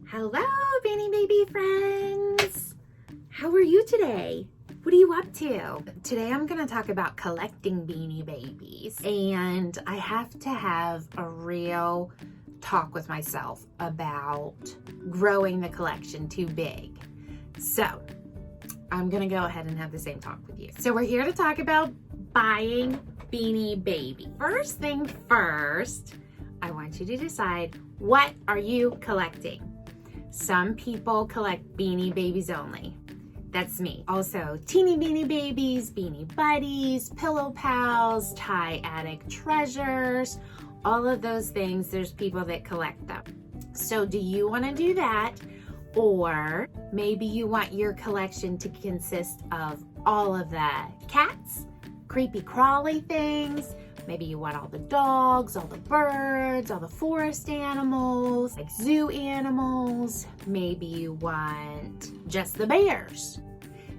Hello, Beanie Baby friends. How are you today? What are you up to? Today I'm going to talk about collecting Beanie Babies, and I have to have a real talk with myself about growing the collection too big. So I'm going to go ahead and have the same talk with you. So we're here to talk about buying Beanie Baby. First thing first, I want you to decide, what are you collecting? Some people collect Beanie Babies only. That's me. Also, teeny Beanie Babies, Beanie Buddies, Pillow Pals, Tie Attic Treasures, all of those things, there's people that collect them. So do you want to do that? Or maybe you want your collection to consist of all of the cats, creepy crawly things. Maybe you want all the dogs, all the birds, all the forest animals, like zoo animals. Maybe you want just the bears.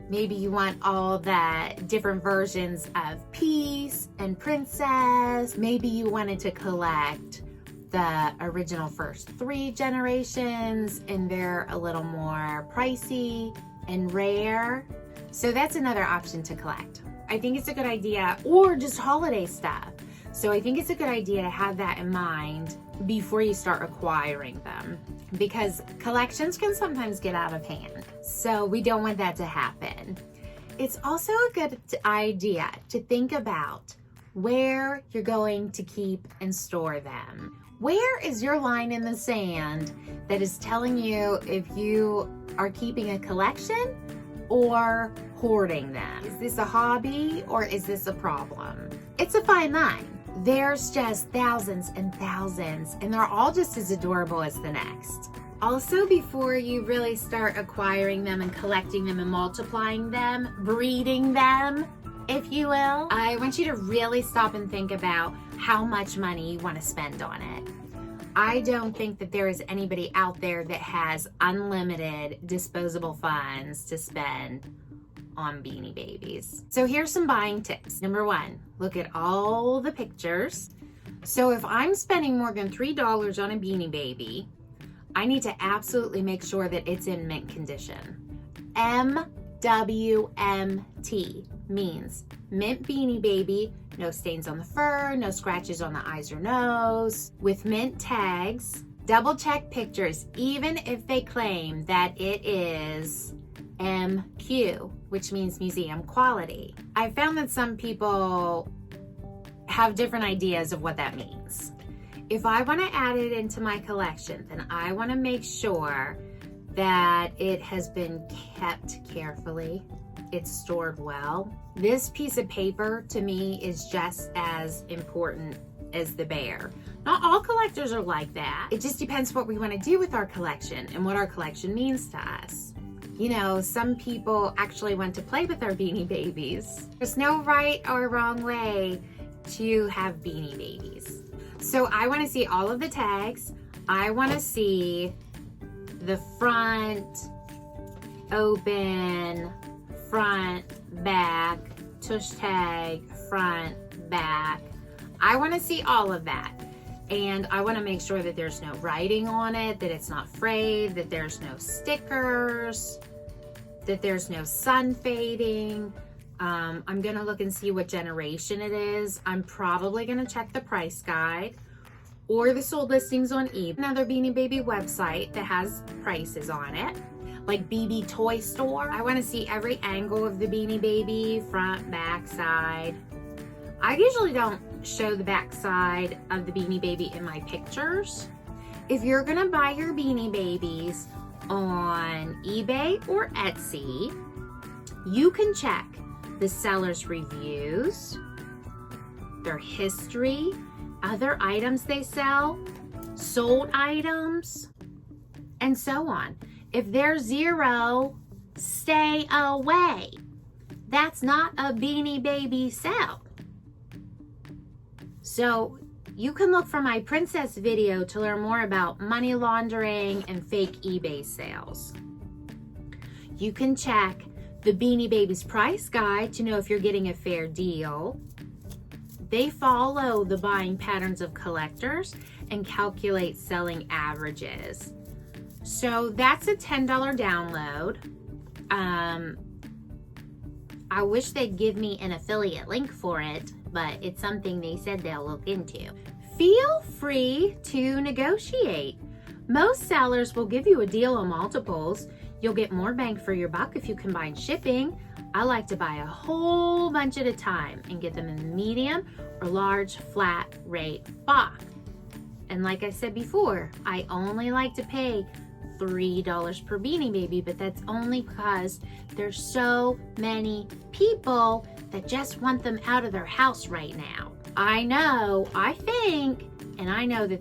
Maybe you want all the different versions of Peace and Princess. Maybe you wanted to collect the original first 3 generations and they're a little more pricey and rare. So that's another option to collect. I think it's a good idea, or just holiday stuff. So I think it's a good idea to have that in mind before you start acquiring them, because collections can sometimes get out of hand. So we don't want that to happen. It's also a good idea to think about where you're going to keep and store them. Where is your line in the sand that is telling you if you are keeping a collection or hoarding them? Is this a hobby or is this a problem? It's a fine line. There's just thousands and thousands, and they're all just as adorable as the next. Also, before you really start acquiring them and collecting them and multiplying them, breeding them, if you will, I want you to really stop and think about how much money you want to spend on it. I don't think that there is anybody out there that has unlimited disposable funds to spend on Beanie Babies. So here's some buying tips. Number 1, look at all the pictures. So if I'm spending more than $3 on a Beanie Baby, I need to absolutely make sure that it's in mint condition. MWMT means mint Beanie Baby, no stains on the fur, no scratches on the eyes or nose, with mint tags. Double check pictures, even if they claim that it is MQ, which means museum quality. I found that some people have different ideas of what that means. If I want to add it into my collection, then I want to make sure that it has been kept carefully, it's stored well. This piece of paper to me is just as important as the bear. Not all collectors are like that. It just depends what we want to do with our collection and what our collection means to us. You know, some people actually want to play with our Beanie Babies. There's no right or wrong way to have Beanie Babies. So I want to see all of the tags. I want to see the front, open, front, back, tush tag, front, back. I want to see all of that. And I want to make sure that there's no writing on it, that it's not frayed, that there's no stickers, that there's no sun fading. I'm going to look and see what generation it is. I'm probably going to check the price guide or the sold listings on eBay. Another Beanie Baby website that has prices on it, like BB Toy Store. I want to see every angle of the Beanie Baby, front, back, side. I usually don't show the back side of the Beanie Baby in my pictures. If you're gonna buy your Beanie Babies on eBay or Etsy, you can check the seller's reviews, their history, other items they sell, sold items, and so on. If there's 0, stay away. That's not a Beanie Baby sale. So you can look for my princess video to learn more about money laundering and fake eBay sales. You can check the Beanie Babies price guide to know if you're getting a fair deal. They follow the buying patterns of collectors and calculate selling averages. So that's a $10 download. I wish they'd give me an affiliate link for it, but it's something they said they'll look into. Feel free to negotiate. Most sellers will give you a deal on multiples. You'll get more bang for your buck if you combine shipping. I like to buy a whole bunch at a time and get them in the medium or large flat rate box. And like I said before, I only like to pay $3 per Beanie Baby, but that's only because there's so many people that just want them out of their house right now. I know that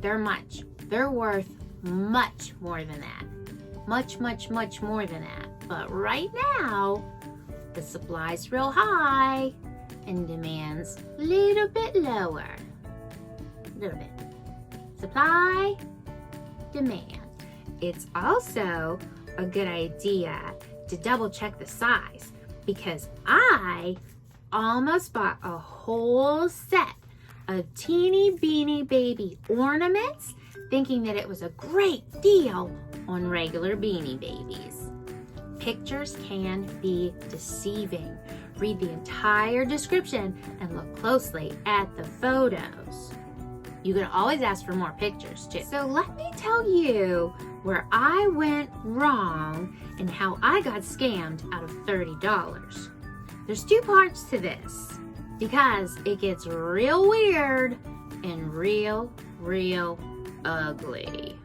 they're worth much more than that. Much more than that. But right now, the supply's real high and demand's a little bit lower. A little bit. Supply, demand. It's also a good idea to double check the size, because I almost bought a whole set of teeny beanie baby ornaments thinking that it was a great deal on regular Beanie Babies. Pictures can be deceiving. Read the entire description and look closely at the photos. You can always ask for more pictures too. So let me tell you where I went wrong and how I got scammed out of $30. There's two parts to this because it gets real weird and real ugly.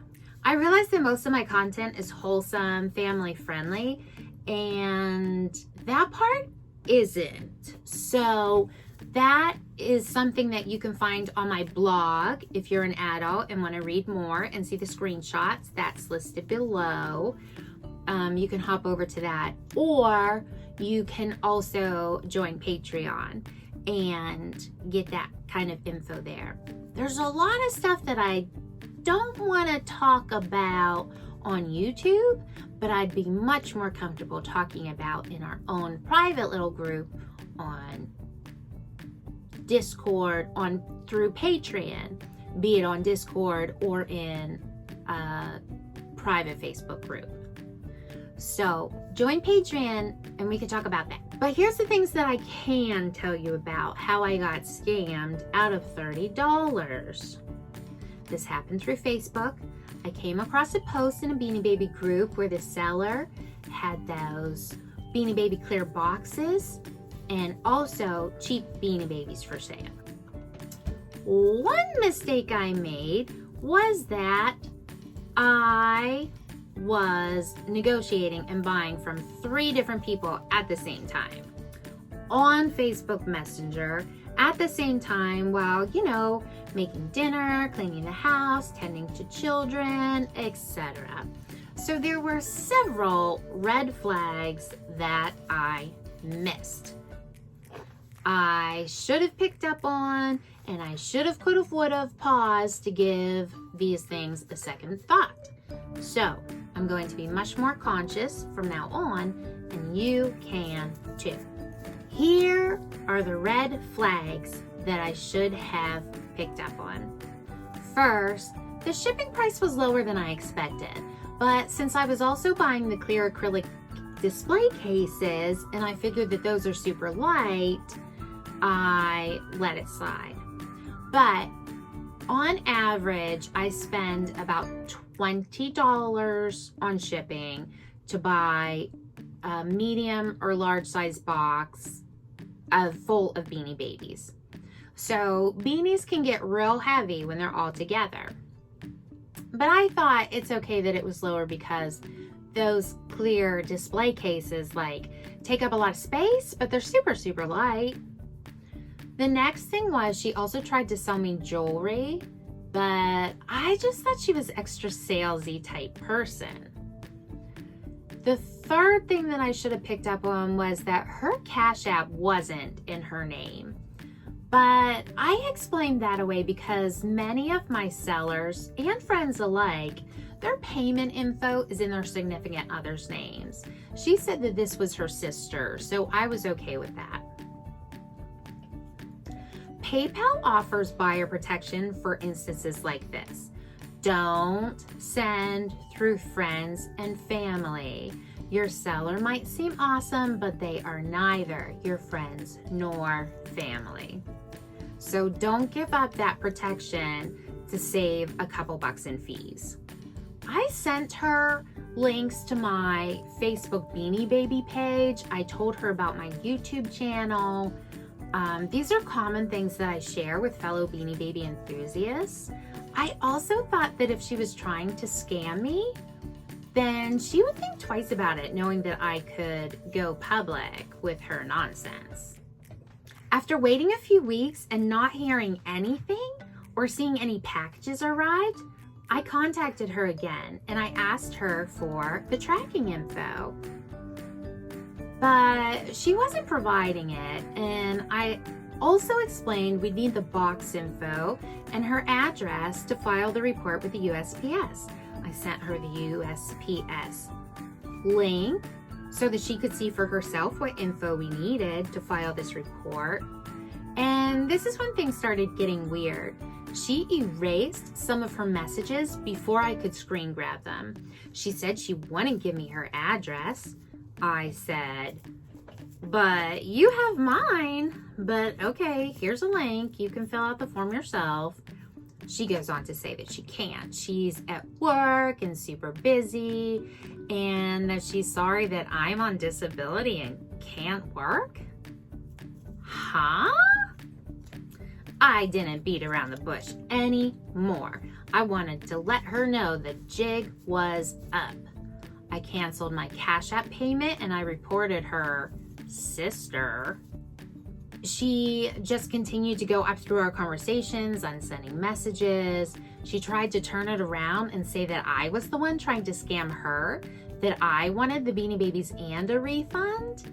I realize that most of my content is wholesome, family friendly, and that part isn't. So that is something that you can find on my blog if you're an adult and want to read more and see the screenshots. That's listed below. You can hop over to that, or you can also join Patreon and get that kind of info there. There's a lot of stuff that I don't want to talk about on YouTube, but I'd be much more comfortable talking about in our own private little group on Discord, through Patreon, be it on Discord or in a private Facebook group. So join Patreon and we can talk about that. But here's the things that I can tell you about how I got scammed out of $30. This happened through Facebook. I came across a post in a Beanie Baby group where the seller had those Beanie Baby clear boxes and also cheap Beanie Babies for sale. One mistake I made was that I was negotiating and buying from 3 different people at the same time on Facebook Messenger at the same time while, making dinner, cleaning the house, tending to children, etc. So there were several red flags that I missed. I should have picked up on, and I should have, could have, would have paused to give these things a second thought. So I'm going to be much more conscious from now on, and you can too. Here are the red flags that I should have picked up on. First, the shipping price was lower than I expected, but since I was also buying the clear acrylic display cases and I figured that those are super light, I let it slide. But on average, I spend about $20 on shipping to buy a medium or large size box full of Beanie Babies. So beanies can get real heavy when they're all together. But I thought it's okay that it was lower because those clear display cases take up a lot of space, but they're super light. The next thing was she also tried to sell me jewelry, but I just thought she was extra salesy type person. The third thing that I should have picked up on was that her Cash App wasn't in her name. But I explained that away because many of my sellers and friends alike, their payment info is in their significant other's names. She said that this was her sister, so I was okay with that. PayPal offers buyer protection for instances like this. Don't send through friends and family. Your seller might seem awesome, but they are neither your friends nor family. So don't give up that protection to save a couple bucks in fees. I sent her links to my Facebook Beanie Baby page. I told her about my YouTube channel. These are common things that I share with fellow Beanie Baby enthusiasts. I also thought that if she was trying to scam me, then she would think twice about it, knowing that I could go public with her nonsense. After waiting a few weeks and not hearing anything or seeing any packages arrived, I contacted her again and I asked her for the tracking info. But she wasn't providing it, and I also explained we'd need the box info and her address to file the report with the USPS. I sent her the USPS link so that she could see for herself what info we needed to file this report. And this is when things started getting weird. She erased some of her messages before I could screen grab them. She said she wouldn't give me her address. I said, but you have mine. But okay, here's a link. You can fill out the form yourself. She goes on to say that she can't. She's at work and super busy, and that she's sorry that I'm on disability and can't work. Huh? I didn't beat around the bush anymore. I wanted to let her know the jig was up. I canceled my Cash App payment and I reported her sister. She just continued to go up through our conversations, unsending messages. She tried to turn it around and say that I was the one trying to scam her, that I wanted the Beanie Babies and a refund.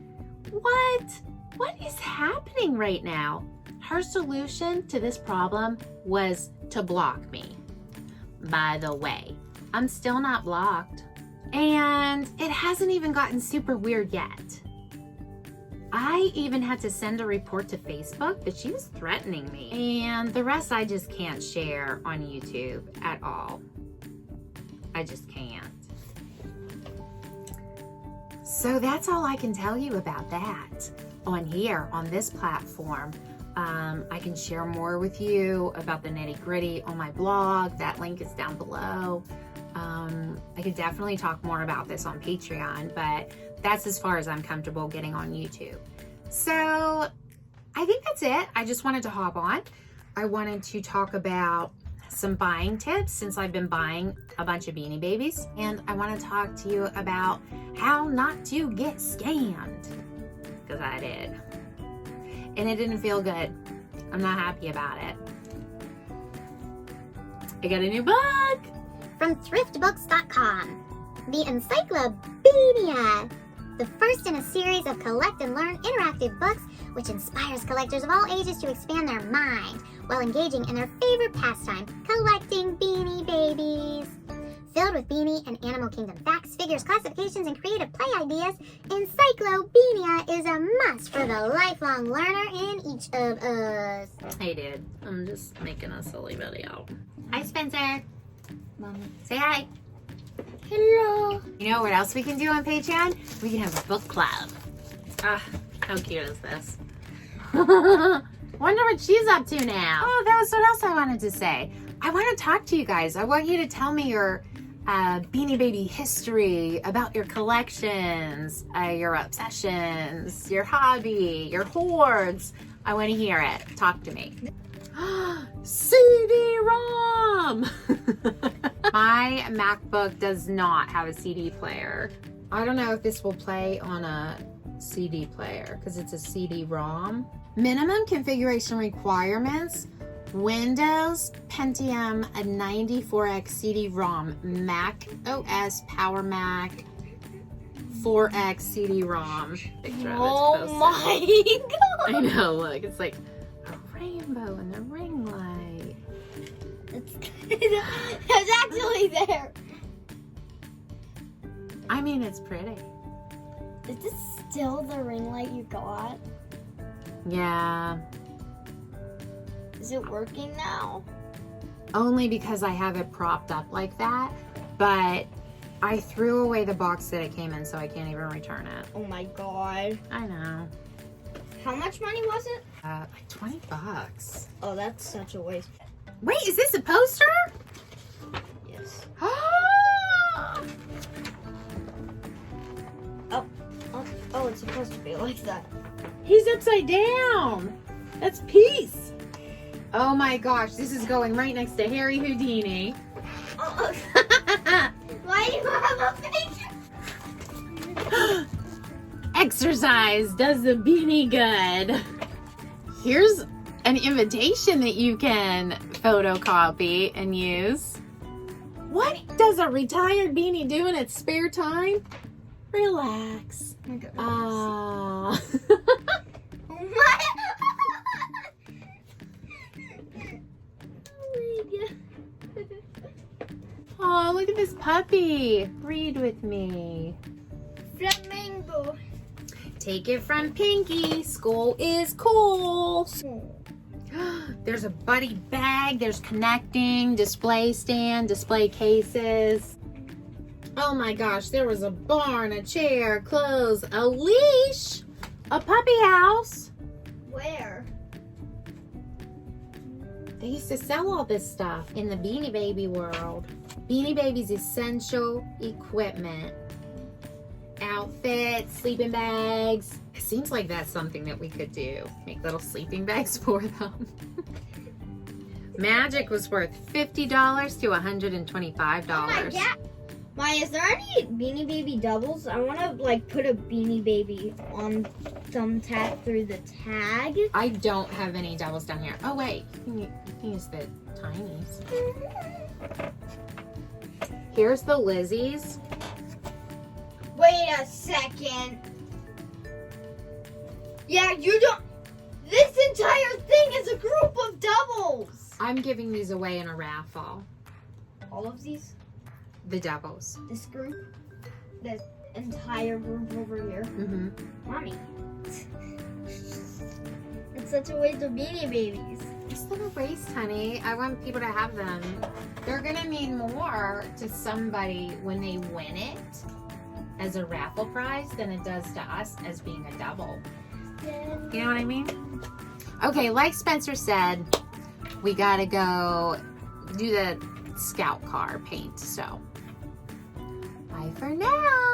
What is happening right now? Her solution to this problem was to block me. By the way, I'm still not blocked. And it hasn't even gotten super weird yet. I even had to send a report to Facebook that she was threatening me. And the rest I just can't share on YouTube at all. I just can't. So that's all I can tell you about that on here, on this platform. I can share more with you about the nitty-gritty on my blog. That link is down below. I could definitely talk more about this on Patreon, but that's as far as I'm comfortable getting on YouTube. So I think that's it. I just wanted to hop on. I wanted to talk about some buying tips since I've been buying a bunch of Beanie Babies, and I want to talk to you about how not to get scammed, because I did. And it didn't feel good. I'm not happy about it. I got a new book! From thriftbooks.com, the Encyclo-beanie-a, the first in a series of collect and learn interactive books which inspires collectors of all ages to expand their mind while engaging in their favorite pastime, collecting Beanie Babies. Filled with Beanie and Animal Kingdom facts, figures, classifications, and creative play ideas, Encyclo-beanie-a is a must for the lifelong learner in each of us. Hey dude, I'm just making a silly video. Hi Spencer. Mama. Say hi. Hello. You know what else we can do on Patreon? We can have a book club. Ah, how cute is this? Wonder what she's up to now. Oh, that was what else I wanted to say. I want to talk to you guys. I want you to tell me your Beanie Baby history, about your collections, your obsessions, your hobby, your hoards. I want to hear it. Talk to me. CD-rom! My MacBook does not have a CD player. I don't know if this will play on a CD player because it's a CD-ROM. Minimum configuration requirements: Windows, Pentium, a 94X CD-ROM, Mac OS, Power Mac, 4X CD-ROM. Oh my god! I know, look, it's like a rainbow in the ring light. It's actually there. I mean, it's pretty. Is this still the ring light you got? Yeah. Is it working now? only because I have it propped up like that, but I threw away the box that it came in, so I can't even return it. Oh my god. I know. How much money was it? Like 20 bucks. Oh, that's such a waste. Wait, is this a poster? Yes. Oh, it's supposed to be like that. He's upside down. That's peace. Oh my gosh, this is going right next to Harry Houdini. Oh, why do you have a picture? Exercise does the beanie good. Here's an invitation that you can photocopy and use. What does a retired beanie do in its spare time? Relax. Ah. What? Oh, look at this puppy. Read with me. Flamingo. Take it from Pinky. School is cool. There's a buddy bag. There's connecting, display stand, display cases. Oh my gosh, there was a barn, a chair, clothes, a leash, a puppy house. Where? They used to sell all this stuff in the Beanie Baby world. Beanie Babies essential equipment. Outfits, sleeping bags. It seems like that's something that we could do. Make little sleeping bags for them. Magic was worth $50 to $125. Oh my god. Maya, is there any Beanie Baby doubles? I want to like put a Beanie Baby on thumbtack through the tag. I don't have any doubles down here. Oh wait, you can use the tinies. Here's the Lizzies. Wait a second. Yeah, you don't. This entire thing is a group of doubles. I'm giving these away in a raffle. All of these? The doubles. This group? This entire group over here? Mm-hmm. Mommy. It's such a waste of Beanie Babies. It's not a waste, honey. I want people to have them. They're gonna mean more to somebody when they win it as a raffle prize than it does to us as being a double. You know what I mean? Okay, like Spencer said, we gotta go do the scout car paint, so bye for now.